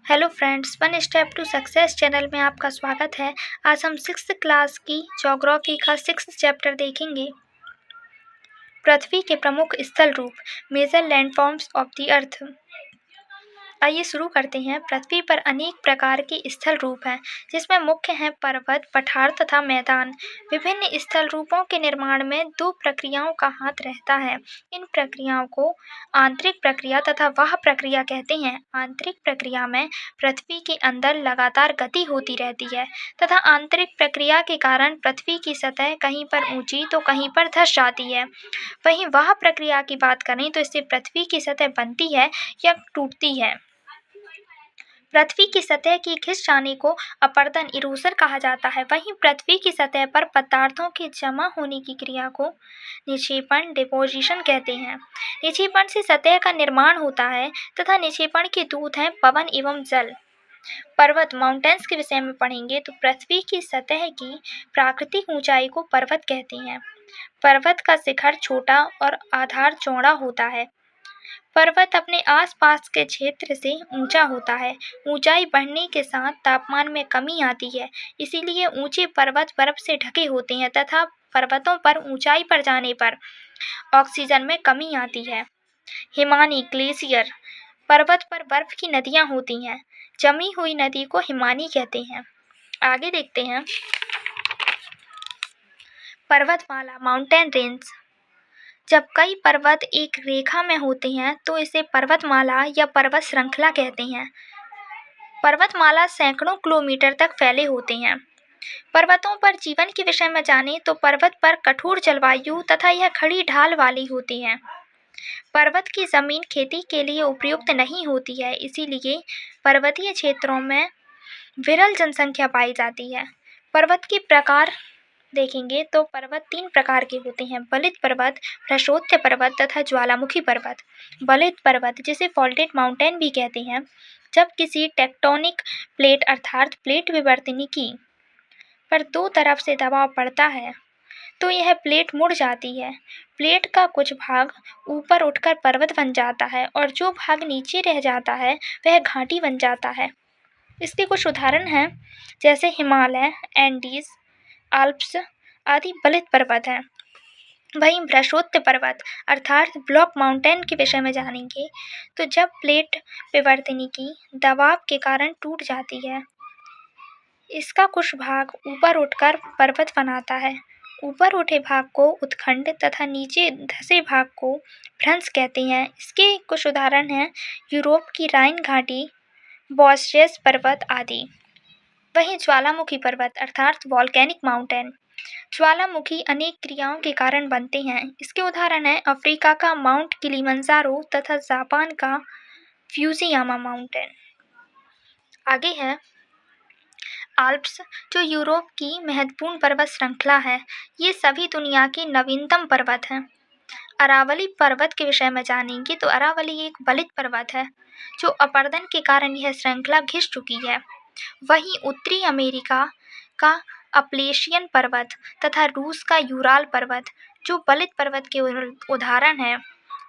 Hello friends, one step to success channel में आपका स्वागत है। आज हम 6th क्लास की ज्योग्राफी का 6th चैप्टर देखेंगे। पृथ्वी के प्रमुख स्थल रूप, major landforms of the earth. आइए शुरू करते हैं। पृथ्वी पर अनेक प्रकार के स्थल रूप हैं, जिसमें मुख्य हैं पर्वत, पठार तथा मैदान। विभिन्न स्थल रूपों के निर्माण में दो प्रक्रियाओं का हाथ रहता है। इन प्रक्रियाओं को आंतरिक प्रक्रिया तथा बाह्य प्रक्रिया कहते हैं। आंतरिक प्रक्रिया में पृथ्वी के अंदर लगातार गति होती रहती है तथा आंतरिक प्रक्रिया के कारण पृथ्वी की सतह कहीं पर ऊंची तो कहीं पर धंस जाती है। वहीं बाह्य प्रक्रिया की बात करें तो इससे पृथ्वी की सतह बनती है या टूटती है। पृथ्वी की सतह के घिस जाने को अपरदन इरोजन कहा जाता है। वहीं पृथ्वी की सतह पर पदार्थों के जमा होने की क्रिया को निक्षेपण डिपोजिशन कहते हैं। निक्षेपण से सतह का निर्माण होता है तथा निक्षेपण के दूत हैं पवन एवं जल। पर्वत माउंटेन्स के विषय में पढ़ेंगे तो पृथ्वी की सतह की प्राकृतिक ऊंचाई को पर्वत कहते हैं। पर्वत का शिखर छोटा और आधार चौड़ा होता है। पर्वत अपने आसपास के क्षेत्र से ऊंचा होता है। ऊंचाई बढ़ने के साथ तापमान में कमी आती है, इसीलिए ऊंचे पर्वत बर्फ से ढके होते हैं तथा पर्वतों पर ऊंचाई पर जाने पर ऑक्सीजन में कमी आती है। हिमानी ग्लेशियर, पर्वत पर बर्फ की नदियां होती हैं। जमी हुई नदी को हिमानी कहते हैं। आगे देखते हैं। पर्वतमाला माउंटेन रेंज, जब कई पर्वत एक रेखा में होते हैं तो इसे पर्वतमाला या पर्वत श्रृंखला कहते हैं। पर्वतमाला सैकड़ों किलोमीटर तक फैले होते हैं। पर्वतों पर जीवन के विषय में जानें तो पर्वत पर कठोर जलवायु तथा यह खड़ी ढाल वाली होती है। पर्वत की जमीन खेती के लिए उपयुक्त नहीं होती है, इसीलिए पर्वतीय क्षेत्रों में विरल जनसंख्या पाई जाती है। पर्वत के प्रकार देखेंगे तो पर्वत 3 प्रकार के होते हैं: बलित पर्वत, प्रशोत्य पर्वत तथा ज्वालामुखी पर्वत। बलित पर्वत, जिसे फोल्डेड माउंटेन भी कहते हैं, जब किसी टेक्टोनिक प्लेट अर्थात प्लेट विवर्तनिकी पर दो तरफ से दबाव पड़ता है तो यह प्लेट मुड़ जाती है। प्लेट का कुछ भाग ऊपर उठकर पर्वत बन जाता है और जो भाग नीचे रह जाता है वह घाटी बन जाता है। इसके कुछ उदाहरण हैं, जैसे हिमालय, एंडीज, आल्प्स आदि बलित पर्वत हैं। वहीं प्रशोत्य पर्वत अर्थात ब्लॉक माउंटेन के विषय में जानेंगे तो जब प्लेट विवर्तनिकी दबाव के कारण टूट जाती है, इसका कुछ भाग ऊपर उठकर पर्वत बनाता है। ऊपर उठे भाग को उत्खंड तथा नीचे धंसे भाग को भ्रंश कहते हैं। इसके कुछ उदाहरण हैं, यूरोप की राइन घाटी, बॉस्फोरस पर्वत आदि। वहीं ज्वालामुखी पर्वत अर्थात वॉल्केनिक माउंटेन, ज्वालामुखी अनेक क्रियाओं के कारण बनते हैं। इसके उदाहरण हैं अफ्रीका का माउंट किलिमंजारो तथा जापान का फ्यूजियामा माउंटेन। आगे है आल्प्स, जो यूरोप की महत्वपूर्ण पर्वत श्रृंखला है। ये सभी दुनिया के नवीनतम पर्वत हैं। अरावली पर्वत के विषय में जानेंगे तो अरावली एक बलित पर्वत है, जो अपरदन के कारण यह श्रृंखला घिस चुकी है। वहीं उत्तरी अमेरिका का अपलेशियन पर्वत तथा रूस का यूराल पर्वत, जो बलित पर्वत के उदाहरण हैं,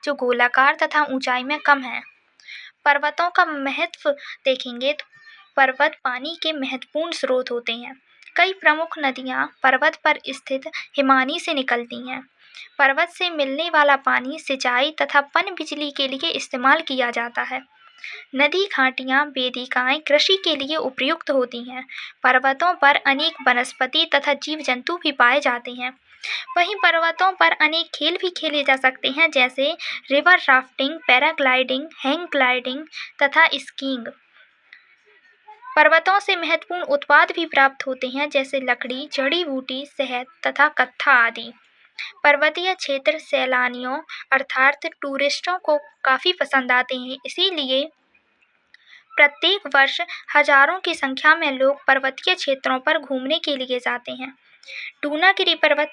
जो गोलाकार तथा ऊंचाई में कम है। पर्वतों का महत्व देखेंगे तो पर्वत पानी के महत्वपूर्ण स्रोत होते हैं। कई प्रमुख नदियां पर्वत पर स्थित हिमानी से निकलती हैं। पर्वत से मिलने वाला पानी सिंचाई तथा पनबिजली के लिए इस्तेमाल किया जाता है। नदी घाटियां वेदिकाएं कृषि के लिए उपयुक्त होती हैं। पर्वतों पर अनेक वनस्पति तथा जीव जंतु भी पाए जाते हैं। वहीं पर्वतों पर अनेक खेल भी खेले जा सकते हैं, जैसे river rafting, paragliding, hang gliding तथा स्कीइंग। पर्वतों से महत्वपूर्ण उत्पाद भी प्राप्त होते हैं, जैसे लकड़ी, जड़ी बूटी, शहद तथा कत्था आदि। पर्वतीय क्षेत्र सैलानियों अर्थात टूरिस्टों को काफ़ी पसंद आते हैं, इसीलिए प्रत्येक वर्ष हजारों की संख्या में लोग पर्वतीय क्षेत्रों पर घूमने के लिए जाते हैं। दूनागिरी पर्वत,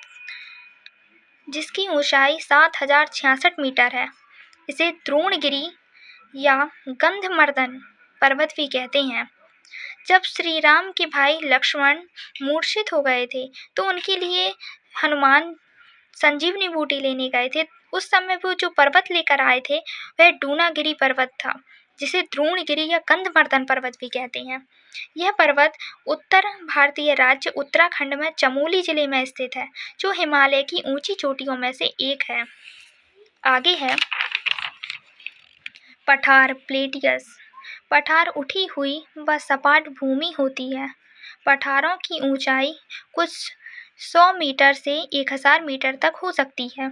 जिसकी ऊंचाई 7066 मीटर है, इसे द्रोणगिरी या गंधमर्दन पर्वत भी कहते हैं। जब श्री राम के भाई लक्ष्मण मूर्छित हो गए थे तो उनके लिए हनुमान संजीवनी बूटी लेने गए थे। उस समय वो जो पर्वत लेकर आए थे वह दूनागिरी पर्वत था। जिसे द्रोणगिरि या गंधमार्दन पर्वत भी कहते हैं। यह पर्वत उत्तर भारतीय राज्य उत्तराखंड में चमोली जिले में स्थित है, जो हिमालय की ऊंची चोटियों में से एक है। आगे है पठार प्लेटियस। पठार उठी हुई व सपाट भूमि होती है। पठारों की ऊंचाई कुछ 100 मीटर से 1000 मीटर तक हो सकती है।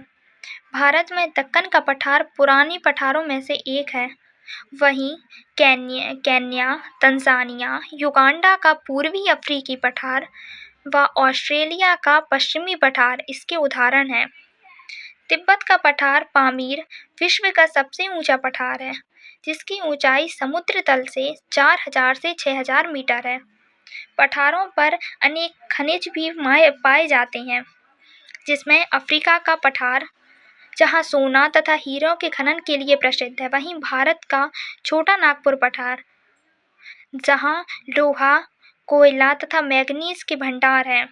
भारत में दक्कन का पठार पुरानी पठारों में से एक है। वहीं केन्या, तंजानिया, युगांडा का पूर्वी अफ्रीकी पठार व ऑस्ट्रेलिया का पश्चिमी पठार इसके उदाहरण हैं। तिब्बत का पठार पामीर विश्व का सबसे ऊंचा पठार है, जिसकी ऊंचाई समुद्र तल से 4000 से 6000 मीटर है। पठारों पर अनेक खनिज भी पाए जाते हैं, जिसमें अफ्रीका का पठार जहां सोना तथा हीरों के खनन के लिए प्रसिद्ध है, वहीं भारत का छोटा नागपुर पठार जहां लोहा, कोयला तथा मैग्नीज के भंडार हैं।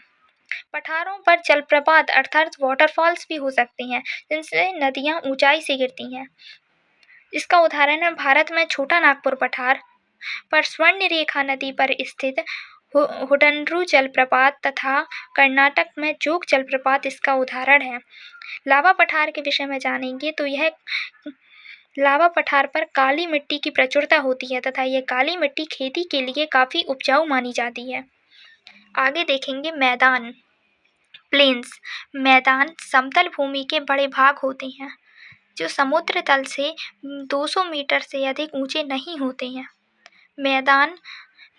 पठारों पर जलप्रपात अर्थात वाटरफॉल्स भी हो सकते हैं, जिनसे नदियां ऊंचाई से गिरती हैं। इसका उदाहरण है भारत में छोटा नागपुर पठार पर स्वर्णरेखा नदी पर स्थित हुडनरू जलप्रपात तथा कर्नाटक में जोग जलप्रपात इसका उदाहरण है। लावा पठार के विषय में जानेंगे तो यह लावा पठार पर काली मिट्टी की प्रचुरता होती है तथा यह काली मिट्टी खेती के लिए काफ़ी उपजाऊ मानी जाती है। आगे देखेंगे मैदान प्लेन्स। मैदान समतल भूमि के बड़े भाग होते हैं, जो समुद्र तल से 200 मीटर से अधिक ऊंचे नहीं होते हैं। मैदान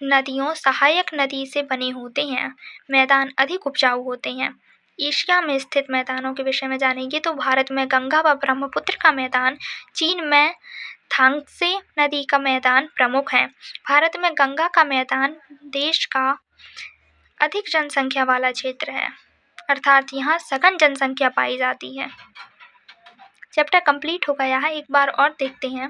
नदियों सहायक नदी से बने होते हैं। मैदान अधिक उपजाऊ होते हैं। एशिया में स्थित मैदानों के विषय में जानेंगे तो भारत में गंगा व ब्रह्मपुत्र का मैदान, चीन में थांगसे नदी का मैदान प्रमुख है। भारत में गंगा का मैदान देश का अधिक जनसंख्या वाला क्षेत्र है, अर्थात यहाँ सघन जनसंख्या पाई जाती है। चैप्टर कंप्लीट हो गया है, एक बार और देखते हैं।